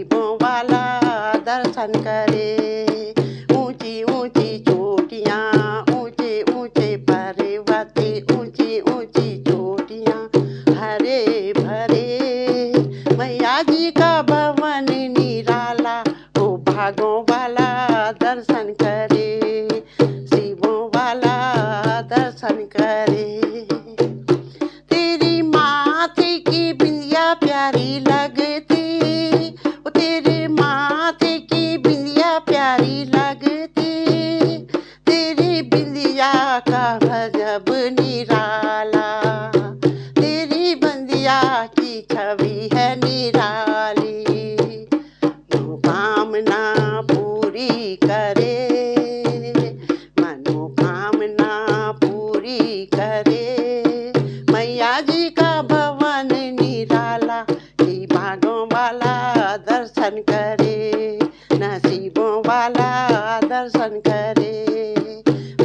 शिवों वाला दर्शन करे। ऊंची ऊंची चोटियां, ऊंचे ऊंचे पर्वत, ऊंची ऊंची चोटियां, हरे भरे मैया जी का भवन निराला। ओ भागों वाला दर्शन करे, शिवों वाला दर्शन करे। तेरी माथे की बिंदिया प्यारी लगती, तेरे माथे की बिंदिया प्यारी लगती, तेरी बिंदिया का गजब निराला, तेरी बिंदिया की छवि है निराली। मनोकामना पूरी करे, मनोकामना पूरी करे, मैया जी का भवन निराला। ही भागों वाला दर्शन करे, नसीबों वाला दर्शन करे।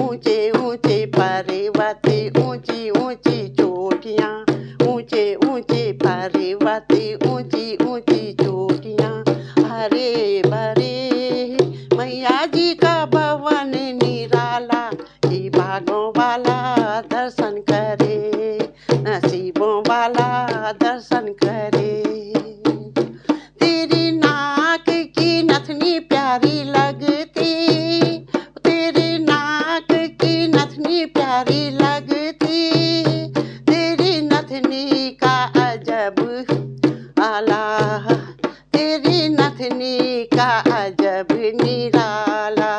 ऊंचे ऊंचे पर्वत, ऊंची ऊंची चोटियां, ऊंचे ऊंचे पर्वत, ऊंची ऊंची चोटियां, हरे भरे मैया जी का भवन निराला। ही भागों वाला दर्शन करे, नसीबों वाला दर्शन करे। तेरी नाक की नथनी प्यारी लगती, तेरी नाक की नथनी प्यारी लगती, तेरी नथनी का अजब आला, तेरी नथनी का अजब निराला।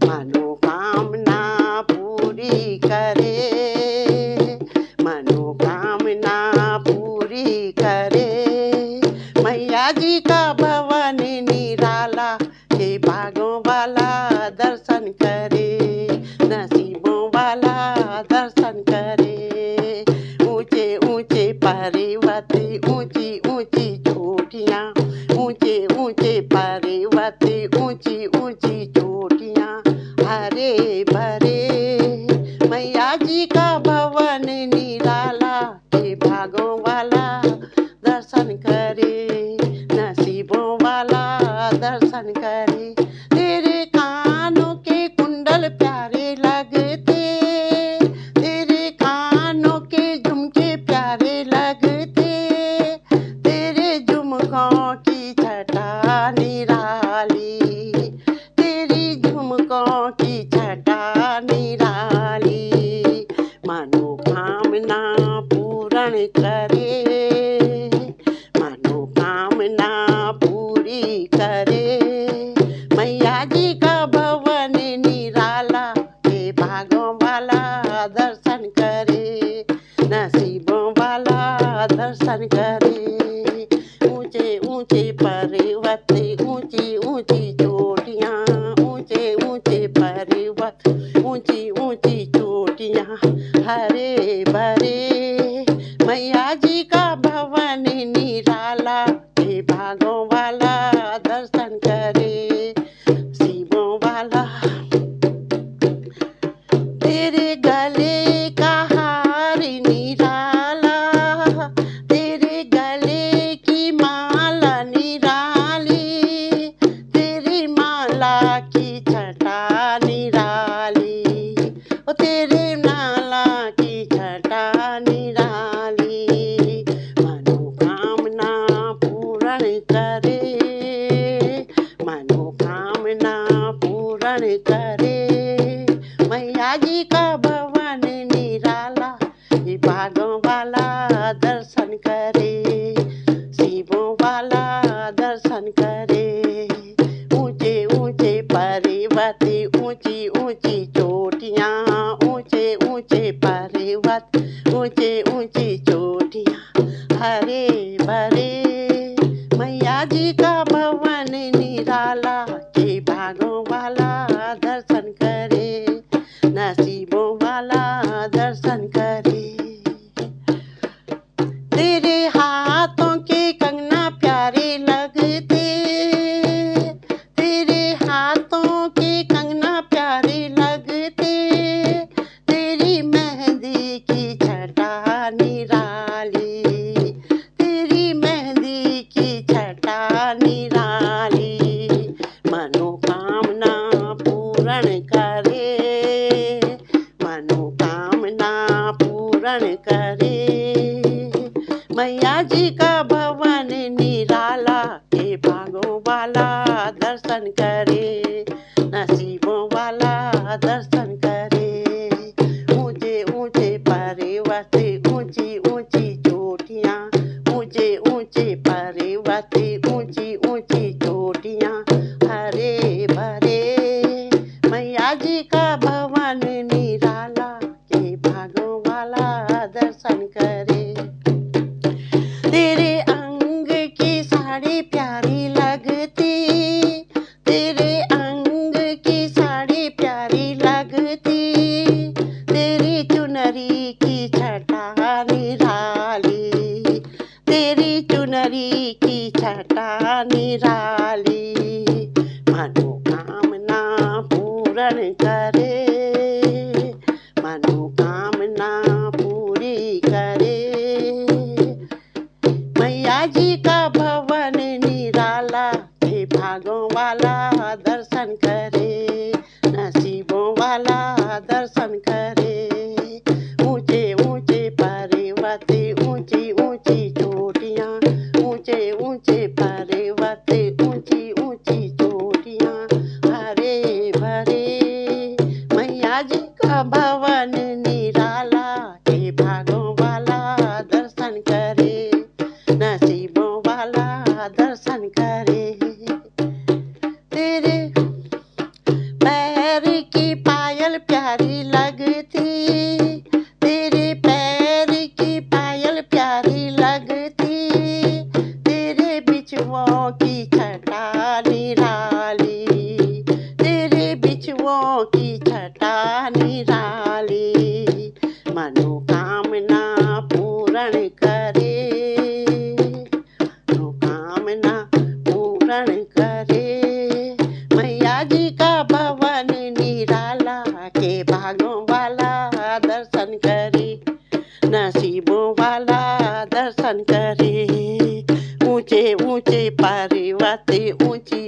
मनोकामना पूरी करे, मनोकामना पूरी करे, मैया जी का भवन निराला। हे भागों वाला दर्शन करे, नसीबों वाला दर्शन करे। ऊंचे ऊंचे पर्वत, ऊंची ऊंची चोटियां, ऊंचे ऊंचे पर्वत, ऊंची ऊंची चोटियां, हरे भरे मैया जी का भवन निराला। हे भागों वाला दर्शन करे, नसीबों वाला दर्शन करे। तेरे कानों के कुंडल प्यारे लगते, तेरे कानों के झुमके प्यारे लगते, तेरे झुमकों की छटा निराली, तेरी झुमकों की छटा निराली। मनोकामना पूर्ण करे, मनोकामना पूरी करे, मैया जी का भवन निराला। हे भागों वाला दर्शन करे, नसीबों वाला दर्शन करे। ऊंचे ऊंचे पर्वत, ऊंची ऊंची चोटियां, ऊंचे ऊंचे पर्वत, ऊंची ऊंची चोटियां, हरे भरे मैया जी का भवन निराला। हे भागों वाला दर्शन करे, शिवों वाला। तेरे गले का हार निराला, तेरे गले की माला निराली, तेरी माला की छटा निराली, ओ तेरे माला की छटा निराली। मनोकामना पूर्ण करे, मनोकामना पूर्ण करे, मैया जी का भवन निराला। हे भागों वाला दर्शन करे, शिवों वाला दर्शन करे। ऊंचे ऊंचे पर्वत, ऊंची ऊंची चोटियां, ऊंचे ऊंचे पर्वत, ऊंचे ऊंची चोटियां, हरे भरे मैया जी का भवन निराला। हे भागों वाला दर्शन करे, नसीबों वाला दर्शन करे। तेरे हाथों के कंगना प्यारे लगते, तेरे हाथों के कंगना प्यारे लगते, तेरी मेहंदी की छटा निराली, तेरी मेहंदी की छटा निराली। प्यारी लगती, तेरे अंग की साड़ी प्यारी लगती, तेरी चुनरी की छटा निराली, तेरी चुनरी की छटा निराली, मनोकामना पूर्ण करे, मनोकामना पूरी करे। मैया जी का भवन निराला, हे भागों वाला दर्शन करे, नसीबों वाला दर्शन करे। ऊंचे ऊंचे पर्वत, ऊंची ऊंची चोटियां, ऊंचे ऊंचे पर्वत, ऊंची ऊंची चोटियां, हरे भरे मैया जी का भवन निराला, हे भागों वाला दर्शन करे, नसीबों वाला दर्शन करे। तेरे पैर की पायल प्यारी लगती, तेरे पैर की पायल प्यारी लगती, तेरे बिछुओं की छटा निराली, तेरे बिछुओं की छटा निराली, मनोकामना पूर्ण करे, मनोकामना पूर्ण करे। मैया जी का भवन निराला, के भागों वाला दर्शन करे, नसीबों वाला दर्शन करे। ऊंचे ऊंचे पर्वत, ऊंची